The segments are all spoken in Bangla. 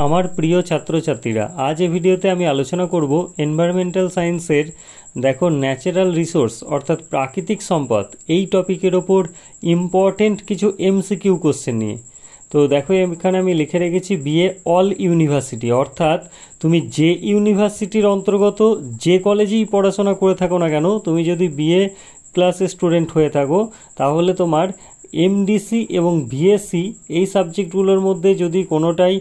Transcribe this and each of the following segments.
আমার প্রিয় ছাত্রছাত্রীরা, আজ এই ভিডিওতে আমি আলোচনা করব এনভায়রনমেন্টাল সায়েন্সের দেখো ন্যাচারাল রিসোর্স অর্থাৎ প্রাকৃতিক সম্পদ এই টপিকের ওপর ইম্পর্টেন্ট কিছু এমসিকিউ কোশ্চেন নিয়ে। তো দেখো এখানে আমি লিখে রেখেছি বিএ অল ইউনিভার্সিটি, অর্থাৎ তুমি যে ইউনিভার্সিটির অন্তর্গত যে কলেজেই পড়াশোনা করে থাকো না কেন, তুমি যদি বিএ ক্লাসের স্টুডেন্ট হয়ে থাকো তাহলে তোমার এমডিসি এবং বিএসসি এই সাবজেক্টগুলোর মধ্যে যদি কোনোটাই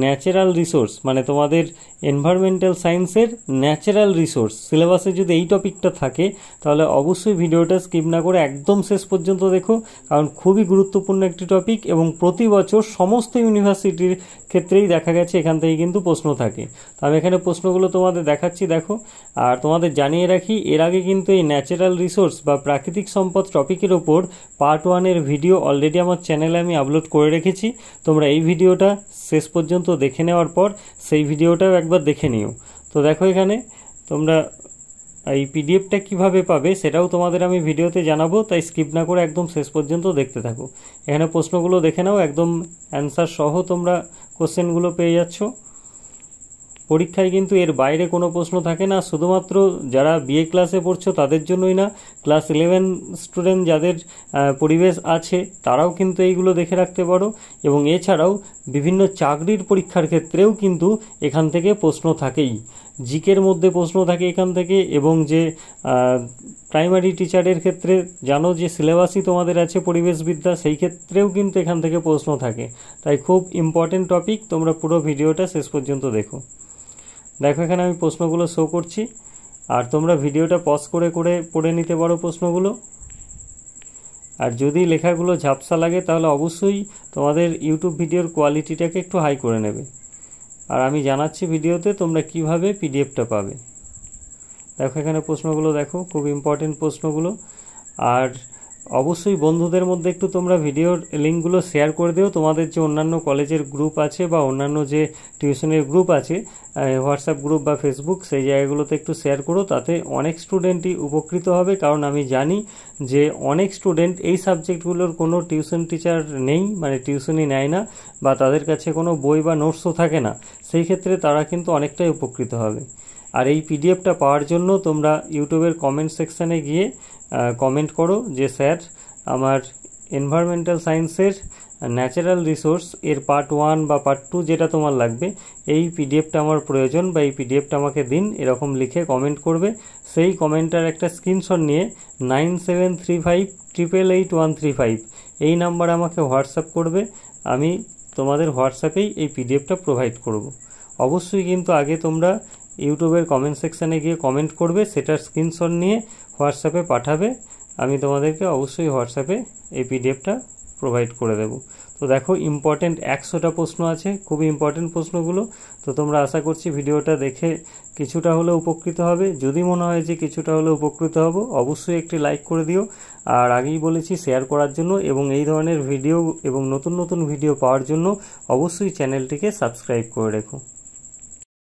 ন্যাচারাল রিসোর্স মানে তোমাদের এনভায়রনমেন্টাল সায়েন্সের ন্যাচারাল রিসোর্স সিলেবাসে যদি এই টপিকটা থাকে তাহলে অবশ্যই ভিডিওটা স্কিপ না করে একদম শেষ পর্যন্ত দেখো, কারণ খুবই গুরুত্বপূর্ণ একটি টপিক এবং প্রতি বছর সমস্ত ইউনিভার্সিটির ক্ষেত্রেই দেখা গেছে এখান থেকে কিন্তু প্রশ্ন থাকে। তো আমি এখানে প্রশ্নগুলো তোমাদের দেখাচ্ছি দেখো। আর তোমাদের জানিয়ে রাখি, এর আগে কিন্তু এই ন্যাচারাল রিসোর্স বা প্রাকৃতিক সম্পদ টপিকের ওপর পার্ট 1-এর ভিডিও অলরেডি আমার চ্যানেলে আমি আপলোড করে রেখেছি। তোমরা এই ভিডিওটা শেষ পর্যন্ত দেখে নেওয়ার পর সেই ভিডিওটাও একবার দেখে নিও। তো দেখো এখানে তোমরা এই পিডিএফটা কিভাবে পাবে সেটাও তোমাদের আমি ভিডিওতে জানাবো, তাই স্কিপ না করে একদম শেষ পর্যন্ত দেখতে থাকো। এখানে প্রশ্নগুলো দেখে নাও, একদম অ্যান্সার সহ তোমরা কোশ্চেনগুলো পেয়ে যাচ্ছ। পরীক্ষায় কিন্তু এর বাইরে কোনো প্রশ্ন থাকে না, শুধুমাত্র যারা বিএ ক্লাসে পড়ছো তাদের জন্যই না, ক্লাস 11 স্টুডেন্ট যাদের পরিবেশ আছে তারাও কিন্তু এইগুলো দেখে রাখতে পারো। এবং এছাড়াও বিভিন্ন চাকরির পরীক্ষার ক্ষেত্রেও কিন্তু এখান থেকে প্রশ্ন থাকেই, জিকের মধ্যে প্রশ্ন থাকে এখান থেকে। এবং যে প্রাইমারি টিচারের ক্ষেত্রে জানো যে সিলেবাসই তোমাদের আছে পরিবেশবিদ্যা, সেই ক্ষেত্রেও কিন্তু এখান থেকে প্রশ্ন থাকে। তাই খুব ইম্পর্টেন্ট টপিক, তোমরা পুরো ভিডিওটা শেষ পর্যন্ত দেখো। দেখো এখানে আমি প্রশ্নগুলো শো করছি, আর তোমরা ভিডিওটা পজ করে করে পড়ে নিতে পারো প্রশ্নগুলো। আর যদি লেখাগুলো ঝাপসা লাগে তাহলে অবশ্যই তোমাদের ইউটিউব ভিডিওর কোয়ালিটিটাকে একটু হাই করে নেবে। আর আমি জানাচ্ছি ভিডিওতে তোমরা কিভাবে পিডিএফটা পাবে। দেখো এখানে প্রশ্নগুলো দেখো, খুব ইম্পর্টেন্ট প্রশ্নগুলো। আর অবশ্যই বন্ধুদের মধ্যে একটু তোমরা ভিডিওর লিঙ্কগুলো শেয়ার করে দিও। তোমাদের যে অন্যান্য কলেজের গ্রুপ আছে বা অন্যান্য যে টিউশনের গ্রুপ আছে, হোয়াটসঅ্যাপ গ্রুপ বা ফেসবুক, সেই জায়গাগুলোতে একটু শেয়ার করো, তাতে অনেক স্টুডেন্টই উপকৃত হবে। কারণ আমি জানি যে অনেক স্টুডেন্ট এই সাবজেক্টগুলোর কোনো টিউশন টিচার নেই, মানে টিউশনই নেয় না, বা তাদের কাছে কোনো বই বা নোটসও থাকে না, সেই ক্ষেত্রে তারা কিন্তু অনেকটাই উপকৃত হবে। আর এই পিডিএফটা পাওয়ার জন্য তোমরা ইউটিউবের কমেন্ট সেকশানে গিয়ে কমেন্ট করো যে স্যার আমার এনভায়রনমেন্টাল সায়েন্সের ন্যাচারাল রিসোর্স এর পার্ট 1 বা পার্ট 2 যেটা তোমার লাগবে, এই পিডিএফটা আমার প্রয়োজন বা এই পিডিএফটা আমাকে দিন, এরকম লিখে কমেন্ট করবে। সেই কমেন্টার একটা স্ক্রিনশট নিয়ে 9735888135 এই নাম্বার আমাকে হোয়াটসঅ্যাপ করবে। আমি তোমাদের হোয়াটসঅ্যাপেই এই পিডিএফটা প্রোভাইড করব। অবশ্যই কিন্তু আগে তোমরা ইউটিউবের কমেন্ট সেকশানে গিয়ে কমেন্ট করবে, সেটার স্ক্রিনশট নিয়ে হোয়াটসঅ্যাপে পাঠাবে। আমি তোমাদেরকে অবশ্যই হোয়াটসঅ্যাপে এই পিডিএফটা প্রোভাইড করে দেব। তো দেখো ইম্পর্টেন্ট 100টা প্রশ্ন আছে, খুবই ইম্পর্টেন্ট প্রশ্নগুলো। তো তোমরা আশা করছি ভিডিওটা দেখে কিছুটা হলেও উপকৃত হবে। যদি মনে হয় যে কিছুটা হলেও উপকৃত হব, অবশ্যই একটি লাইক করে দিও। আর আগেই বলেছি শেয়ার করার জন্য, এবং এই ধরনের ভিডিও এবং নতুন নতুন ভিডিও পাওয়ার জন্য অবশ্যই চ্যানেলটিকে সাবস্ক্রাইব করে রেখো।